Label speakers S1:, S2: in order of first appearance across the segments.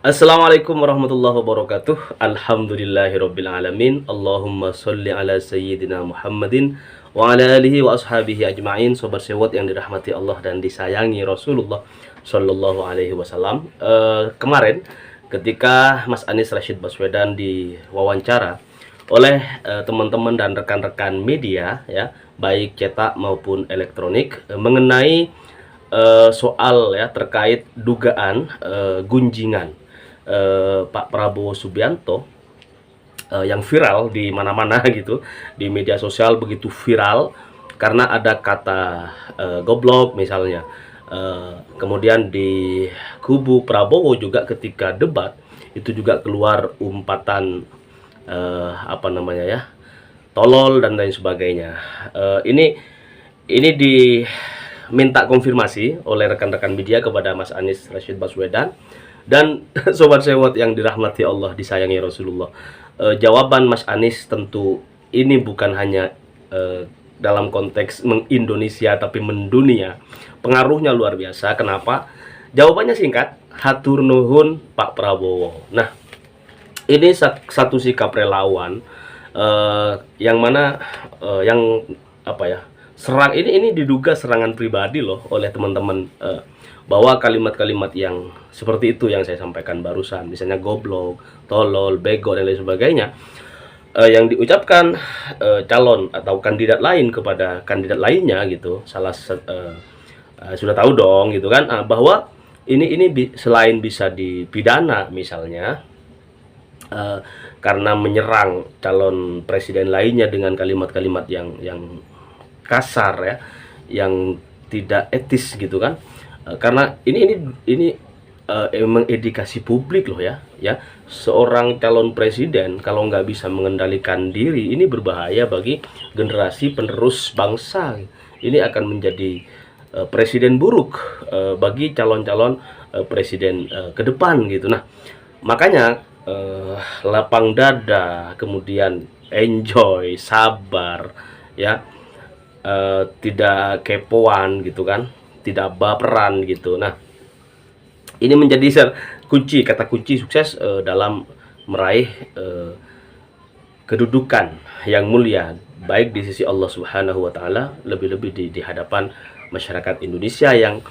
S1: Assalamualaikum warahmatullahi wabarakatuh. Alhamdulillahirabbil alamin. Allahumma sholli ala sayyidina Muhammadin wa ala alihi wa ashabihi ajmain. Sobat sewot yang dirahmati Allah dan disayangi Rasulullah Shallallahu alaihi wasallam. Kemarin ketika Mas Anies Rashid Baswedan diwawancara oleh teman-teman dan rekan-rekan media ya, baik cetak maupun elektronik, mengenai soal ya terkait dugaan gunjingan Pak Prabowo Subianto yang viral di mana-mana gitu, di media sosial begitu viral karena ada kata goblok misalnya. Kemudian di kubu Prabowo juga ketika debat itu juga keluar umpatan apa namanya ya, tolol dan lain sebagainya. Ini diminta konfirmasi oleh rekan-rekan media kepada Mas Anies Rashid Baswedan. Dan sobat sewot yang dirahmati Allah, disayangi Rasulullah, jawaban Mas Anies tentu ini bukan hanya dalam konteks mengindonesia tapi mendunia. Pengaruhnya luar biasa. Kenapa? Jawabannya singkat, hatur nuhun Pak Prabowo. Nah, ini satu sikap relawan yang mana yang apa ya, ini diduga serangan pribadi loh oleh teman-teman, bahwa kalimat-kalimat yang seperti itu yang saya sampaikan barusan, misalnya goblok, tolol, bego dan lain sebagainya, yang diucapkan calon atau kandidat lain kepada kandidat lainnya gitu, sudah tahu dong gitu kan, bahwa ini selain bisa dipidana misalnya karena menyerang calon presiden lainnya dengan kalimat-kalimat yang kasar ya, yang tidak etis gitu kan. Karena ini emang edukasi publik loh ya, seorang calon presiden kalau nggak bisa mengendalikan diri, ini berbahaya bagi generasi penerus bangsa. Ini akan menjadi presiden buruk bagi calon-calon presiden ke depan gitu. Nah, makanya lapang dada, kemudian enjoy, sabar ya, tidak kepoan gitu kan, tidak baperan gitu. Nah, ini menjadi kata kunci sukses dalam meraih kedudukan yang mulia baik di sisi Allah Subhanahu wa taala, lebih-lebih di hadapan masyarakat Indonesia yang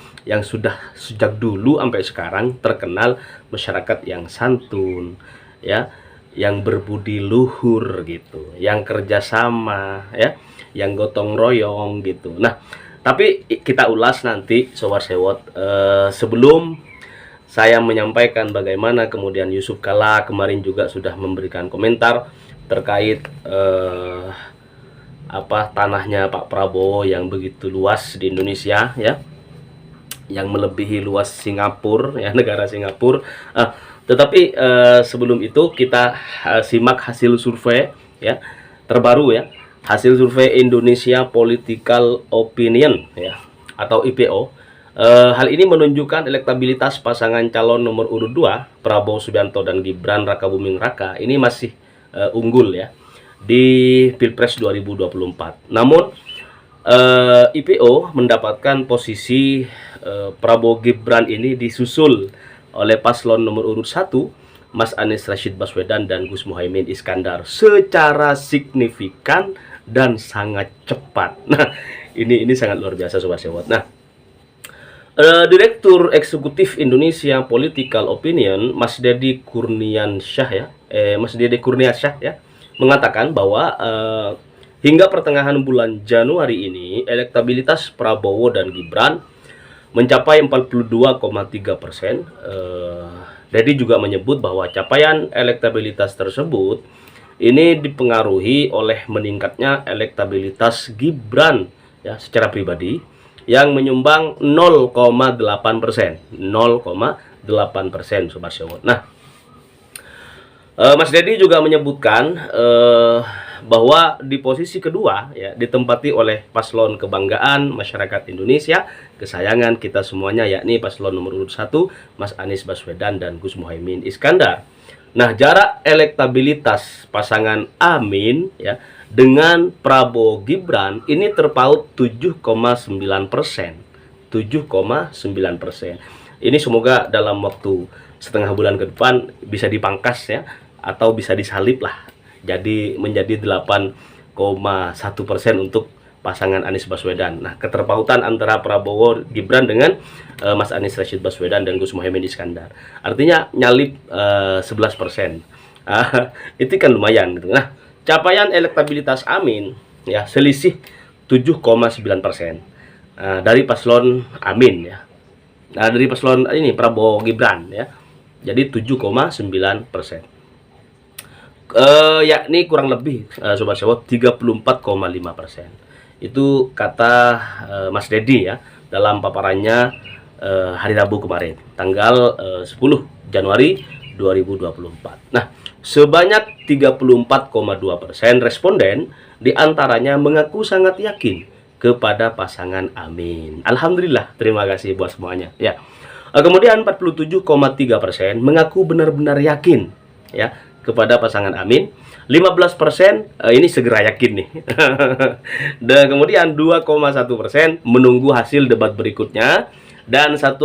S1: sudah sejak dulu sampai sekarang terkenal masyarakat yang santun ya, yang berbudi luhur gitu, yang kerjasama ya, yang gotong royong gitu. Nah, tapi kita ulas nanti sobat sewot. Sebelum saya menyampaikan bagaimana kemudian Yusuf Kala kemarin juga sudah memberikan komentar terkait tanahnya Pak Prabowo yang begitu luas di Indonesia ya, yang melebihi luas Singapura ya, negara Singapura. Tetapi sebelum itu kita simak hasil survei ya terbaru ya, hasil survei Indonesia Political Opinion ya, atau IPO. Hal ini menunjukkan elektabilitas pasangan calon nomor urut 2 Prabowo Subianto dan Gibran Rakabuming Raka ini masih unggul ya di Pilpres 2024. Namun IPO mendapatkan posisi Prabowo Gibran ini disusul oleh paslon nomor urut 1 Mas Anies Rashid Baswedan dan Gus Muhaimin Iskandar secara signifikan dan sangat cepat. Nah, ini sangat luar biasa sobat sewot. Nah, Direktur Eksekutif Indonesia Political Opinion Mas Deddy Kurniasyah ya, mengatakan bahwa hingga pertengahan bulan Januari ini elektabilitas Prabowo dan Gibran mencapai 42,3%. Deddy juga menyebut bahwa capaian elektabilitas tersebut ini dipengaruhi oleh meningkatnya elektabilitas Gibran ya secara pribadi yang menyumbang 0,8%, 0,8% sobat sewot. Nah, Mas Deddy juga menyebutkan bahwa di posisi kedua ya ditempati oleh paslon kebanggaan masyarakat Indonesia, kesayangan kita semuanya, yakni paslon nomor urut 1 Mas Anies Baswedan dan Gus Muhaimin Iskandar. Nah, jarak elektabilitas pasangan Amin ya dengan Prabowo Gibran ini terpaut 7,9%. 7,9%. Ini semoga dalam waktu setengah bulan ke depan bisa dipangkas ya, atau bisa disalib lah. Jadi menjadi 8,1% untuk pasangan Anies Baswedan. Nah, keterpautan antara Prabowo Gibran dengan Mas Anies Rashid Baswedan dan Gus Muhaimin Iskandar. Artinya nyalip 11%. Itu kan lumayan gitu. Nah, capaian elektabilitas Amin ya selisih 7,9% dari paslon Amin ya. Nah, dari paslon ini Prabowo Gibran ya. Jadi 7,9%. Yakni kurang lebih Sobat Sewot 34,5%. Itu kata Mas Dedi ya dalam paparannya hari Rabu kemarin, tanggal 10 Januari 2024. Nah, sebanyak 34,2% responden diantaranya mengaku sangat yakin kepada pasangan Amin. Alhamdulillah, terima kasih buat semuanya ya. Kemudian 47,3% mengaku benar-benar yakin ya kepada pasangan Amin. 15% ini segera yakin nih. Dan kemudian 2,1% menunggu hasil debat berikutnya, dan 1,4%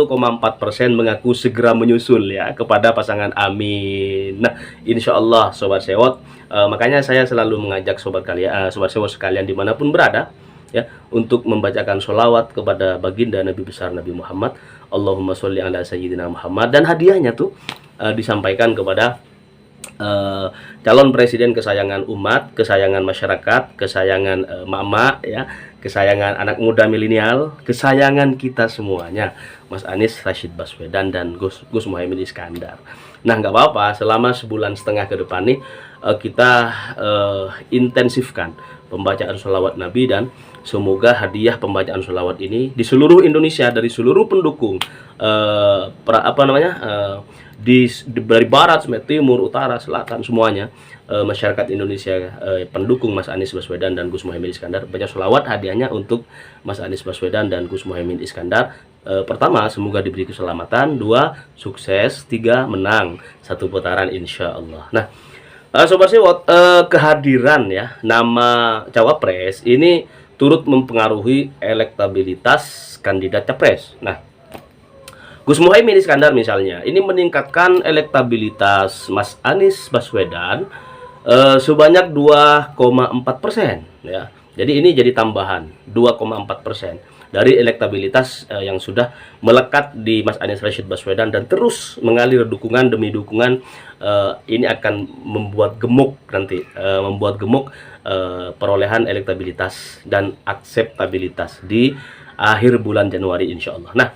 S1: mengaku segera menyusul ya kepada pasangan Amin. Nah, insya Allah Sobat Sewot, makanya saya selalu mengajak sobat kalian, Sobat Sewot sekalian dimanapun berada ya, untuk membacakan sholawat kepada baginda Nabi besar Nabi Muhammad, Allahumma sholli ala sayyidina Muhammad, dan hadiahnya tuh disampaikan kepada calon presiden kesayangan umat, kesayangan masyarakat, kesayangan mama ya, kesayangan anak muda milenial, kesayangan kita semuanya, Mas Anies Rashid Baswedan dan Gus Muhaimin Iskandar. Nah, nggak apa-apa, selama sebulan setengah ke depan nih kita intensifkan pembacaan sholawat Nabi, dan semoga hadiah pembacaan sholawat ini di seluruh Indonesia, dari seluruh pendukung dari barat, timur, utara, selatan, semuanya masyarakat Indonesia pendukung Mas Anies Baswedan dan Gus Muhaimin Iskandar, baca sholawat hadiahnya untuk Mas Anies Baswedan dan Gus Muhaimin Iskandar. Pertama, semoga diberi keselamatan. 2, sukses. 3, menang 1 putaran insya Allah. Nah, Sobat Sewot, kehadiran ya nama cawapres ini turut mempengaruhi elektabilitas kandidat capres. Nah, Gus Muhaimin Iskandar misalnya, ini meningkatkan elektabilitas Mas Anies Baswedan sebanyak 2,4% ya. Jadi ini jadi tambahan 2,4% dari elektabilitas yang sudah melekat di Mas Anies Rashid Baswedan dan terus mengalir dukungan demi dukungan. Ini akan membuat gemuk nanti, perolehan elektabilitas dan akseptabilitas di akhir bulan Januari insya Allah. Nah,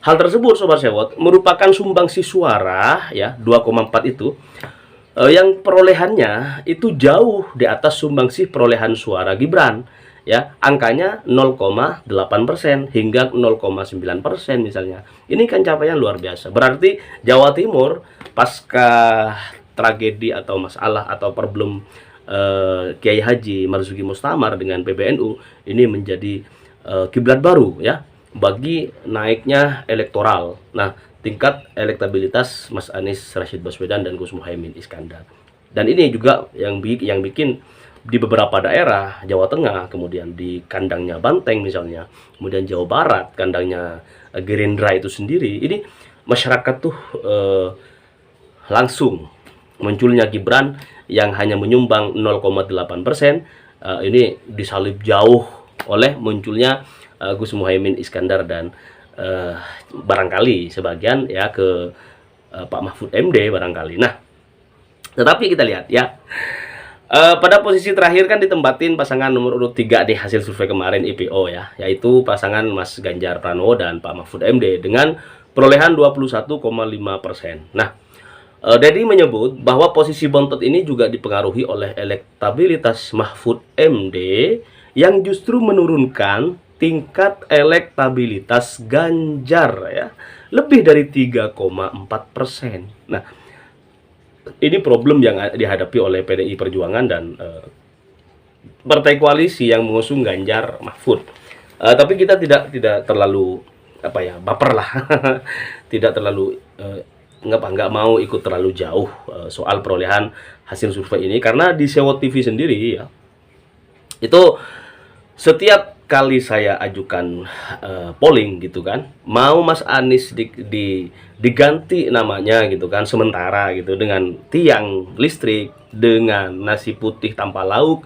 S1: hal tersebut Sobat Sewot merupakan sumbangsi suara ya 2,4 itu yang perolehannya itu jauh di atas sumbangsi perolehan suara Gibran ya, angkanya 0,8% hingga 0,9% misalnya. Ini kan capaian luar biasa. Berarti Jawa Timur pasca tragedi atau masalah atau problem Kiai Haji Marzuki Mustamar dengan PBNU ini menjadi kiblat baru ya bagi naiknya elektoral. Nah, tingkat elektabilitas Mas Anies Rashid Baswedan dan Gus Muhaimin Iskandar. Dan ini juga yang bikin di beberapa daerah Jawa Tengah, kemudian di kandangnya Banteng misalnya, kemudian Jawa Barat kandangnya Gerindra itu sendiri, ini masyarakat tuh langsung munculnya Gibran yang hanya menyumbang 0,8%, ini disalib jauh oleh munculnya Gus Muhaimin Iskandar dan barangkali sebagian ya ke Pak Mahfud MD barangkali. Nah, tetapi kita lihat ya, pada posisi terakhir kan ditempatin pasangan nomor urut 3 di hasil survei kemarin IPO ya, yaitu pasangan Mas Ganjar Pranowo dan Pak Mahfud MD dengan perolehan 21,5%. Nah, Dedi menyebut bahwa posisi bontot ini juga dipengaruhi oleh elektabilitas Mahfud MD yang justru menurunkan tingkat elektabilitas Ganjar ya lebih dari 3,4%. Nah, ini problem yang dihadapi oleh PDI Perjuangan dan partai koalisi yang mengusung Ganjar Mahfud. Tapi kita tidak terlalu baper lah, tidak terlalu nggak mau ikut terlalu jauh soal perolehan hasil survei ini, karena di Sewot TV sendiri ya Itu setiap kali saya ajukan polling gitu kan, mau Mas Anies diganti namanya gitu kan sementara gitu dengan tiang listrik, dengan nasi putih tanpa lauk,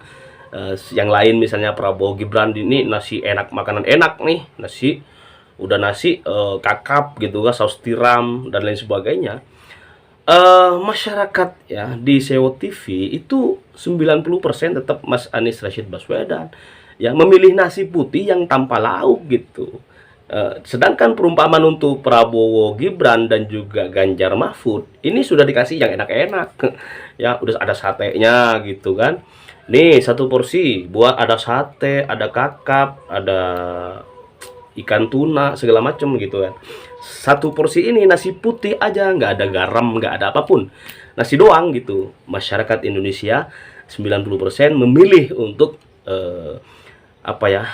S1: yang lain misalnya Prabowo Gibran ini nasi enak, makanan enak nih, nasi udah nasi kakap gitu kan, saus tiram dan lain sebagainya. Masyarakat ya di Sewo TV itu 90% tetap Mas Anies Rashid Baswedan ya, memilih nasi putih yang tanpa lauk gitu. Sedangkan perumpamaan untuk Prabowo Gibran dan juga Ganjar Mahfud ini sudah dikasih yang enak-enak ya, udah ada satenya gitu kan. Nih satu porsi buat ada sate, ada kakap, ada ikan tuna segala macam gitu kan. Satu porsi ini nasi putih aja, nggak ada garam, nggak ada apapun, nasi doang gitu. Masyarakat Indonesia 90% memilih untuk apa ya,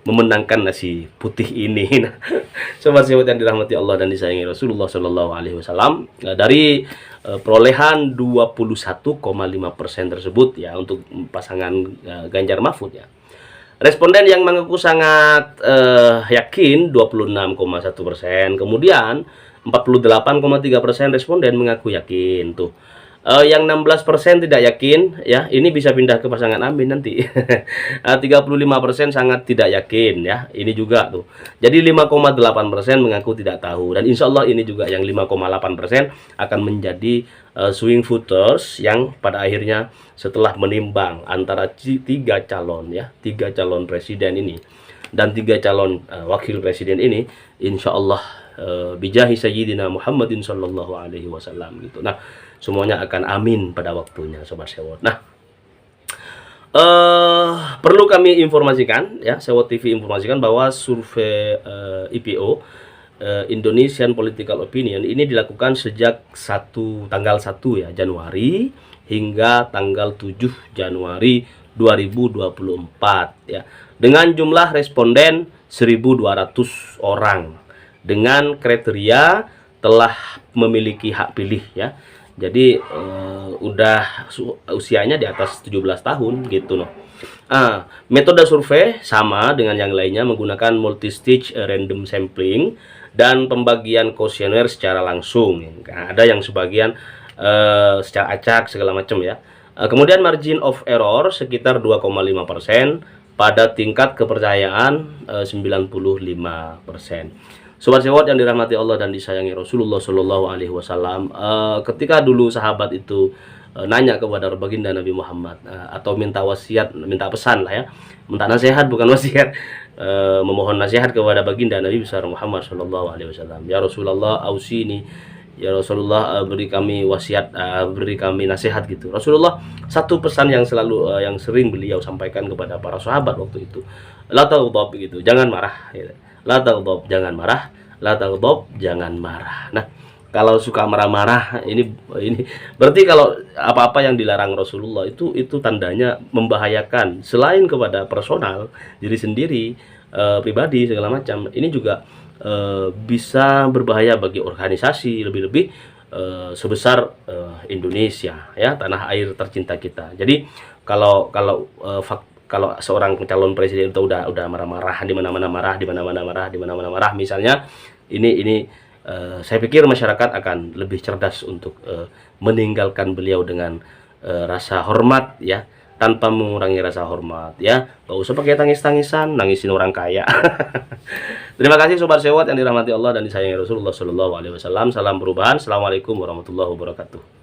S1: memenangkan nasi putih ini. Nah, sobat sewot yang dirahmati Allah dan disayangi Rasulullah Shallallahu Alaihi Wasallam, dari perolehan 21,5% tersebut ya untuk pasangan Ganjar Mahfud ya. Responden yang mengaku sangat yakin 26,1%. Kemudian 48,3% responden mengaku yakin tuh. Yang 16% tidak yakin ya, ini bisa pindah ke pasangan Amin nanti. 35% sangat tidak yakin ya, ini juga tuh. Jadi 5,8% mengaku tidak tahu, dan insya Allah ini juga yang 5,8% akan menjadi swing voters yang pada akhirnya setelah menimbang antara tiga calon ya, tiga calon presiden ini dan tiga calon wakil presiden ini, insya Allah bijahi sayyidina Muhammadin sallallahu alaihi wasallam gitu. Nah, semuanya akan amin pada waktunya sobat sewot. Nah, perlu kami informasikan ya, Sewot TV informasikan bahwa survei IPO Indonesian Political Opinion ini dilakukan sejak tanggal 1 ya Januari hingga tanggal 7 Januari 2024 ya, dengan jumlah responden 1.200 orang dengan kriteria telah memiliki hak pilih ya. Jadi udah usianya di atas 17 tahun gitu loh. Metode survei sama dengan yang lainnya, menggunakan multi-stage random sampling dan pembagian kuesioner secara langsung. Nah, ada yang sebagian secara acak segala macam ya. Kemudian margin of error sekitar 2,5% pada tingkat kepercayaan 95%. Sobat sewot yang dirahmati Allah dan disayangi Rasulullah Shallallahu Alaihi Wasallam, ketika dulu sahabat itu nanya kepada baginda Nabi Muhammad atau minta wasiat, minta pesan lah ya, minta nasihat bukan wasiat, memohon nasihat kepada baginda Nabi besar Muhammad Shallallahu Alaihi Wasallam. Ya Rasulullah, ausini, ya Rasulullah, beri kami wasiat, beri kami nasihat gitu. Rasulullah satu pesan yang selalu yang sering beliau sampaikan kepada para sahabat waktu itu, la taghdab gitu, jangan marah gitu. La taghdab, jangan marah. La taghdab, jangan marah. Nah, kalau suka marah-marah ini berarti kalau apa-apa yang dilarang Rasulullah itu tandanya membahayakan, selain kepada personal diri sendiri, pribadi segala macam. Ini juga bisa berbahaya bagi organisasi, lebih-lebih sebesar Indonesia ya, tanah air tercinta kita. Jadi kalau seorang calon presiden itu udah marah-marah di mana-mana, marah misalnya, ini saya pikir masyarakat akan lebih cerdas untuk meninggalkan beliau dengan rasa hormat ya, tanpa mengurangi rasa hormat ya. Gak usah pakai tangis-tangisan nangisin orang kaya. Terima kasih sobat sewot yang dirahmati Allah dan disayangi Rasulullah Shallallahu Alaihi Wasallam. Salam perubahan. Assalamualaikum warahmatullahi wabarakatuh.